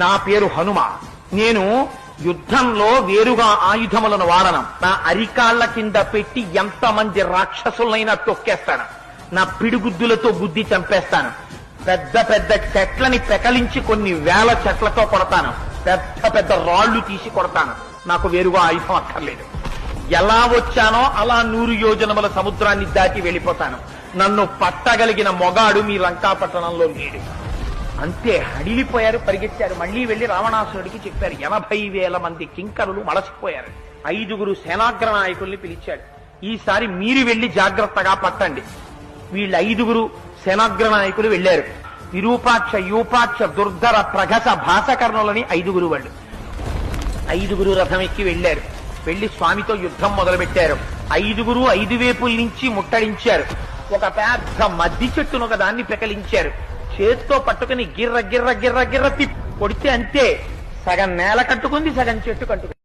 నా పేరు హనుమ. నేను యుద్ధంలో వేరుగా ఆయుధములను వాడను. నా అరికాళ్ల కింద పెట్టి ఎంతమంది రాక్షసులైనా తొక్కేస్తాను. నా పిడిగుద్దులతో గుద్ది చంపేస్తాను. పెద్ద పెద్ద చెట్లని పెకలించి కొన్ని వేల చెట్లతో కొడతాను. పెద్ద పెద్ద రాళ్లు తీసి కొడతాను. నాకు వేరుగా ఆయుధం అక్కర్లేదు. ఎలా వచ్చానో అలా 100 యోజనముల సముద్రాన్ని దాటి వెళ్ళిపోతాను. నన్ను పట్టగలిగిన మొగాడు మీ లంకాపట్టణంలో లేడు. అంతే హడిలిపోయారు, పరిగెత్తారు. మళ్లీ వెళ్లి రావణాసురుడికి చెప్పారు. 80,000 మంది కింకరులు మలసిపోయారు. 5 సేనాగ్ర నాయకుల్ని పిలిచాడు. ఈసారి మీరు వెళ్లి జాగ్రత్తగా పట్టండి. వీళ్ళు 5 సేనాగ్ర నాయకులు వెళ్లారు. విరూపాక్ష, యూపాక్ష, దుర్ధర, ప్రఘస, భాసకర్ణులని 5 వాళ్ళు. 5 రథం ఎక్కి వెళ్లారు. వెళ్లి స్వామితో యుద్ధం మొదలుపెట్టారు. 5 5 వైపుల నుంచి ముట్టడించారు. ఒక పెద్ద మద్ది చెట్టును ఒక దాన్ని పెకలించారు. చేత్తో పట్టుకుని గిర్ర గిర్ర గిర్ర గిర్ర తిప్పి కొడితే అంతే, సగం నేల కట్టుకుంది, సగం చెట్టు కట్టుకుంది.